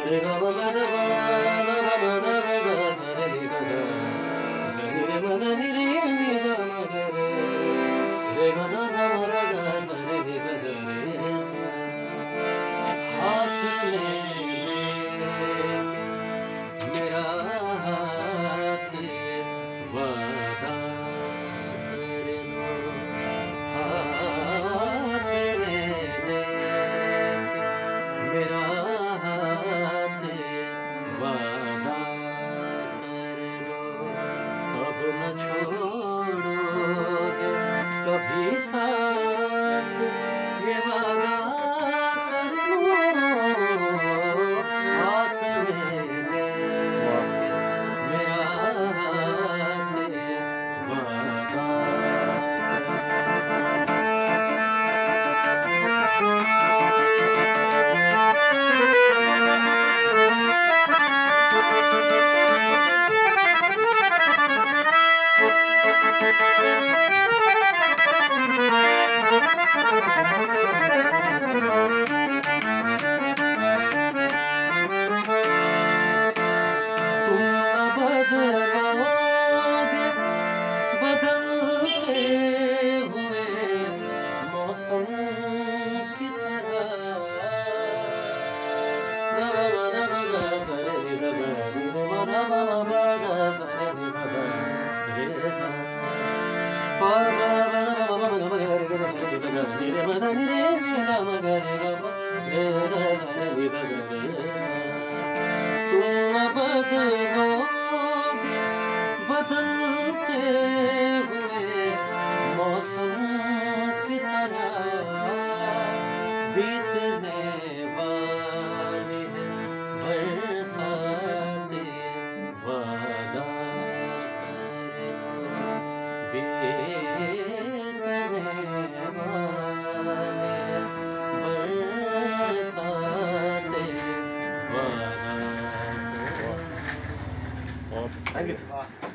रे ग म ग द प द प म द प ग स रे नि स द ग नि रे म द नि रे नि द म ग रे रे ग द प म प ग स रे नि स द रे स हाथ में मेरा हाथ वादा कर दो हाथ में मेरा हाथ वादा कर दो अब न छोड़ोगे कभी साथ ये वादा कर दो हाथ में मेरा हाथ वादा तुम न बदलोगे बदलते हुए मौसम की तरह तुम न बदलोगे बदलते हुए मौसम की तरह बीतने वाले हैं बरसाते वादा कर दो बीतने वाले हैं बरसाते वादा। Thank you.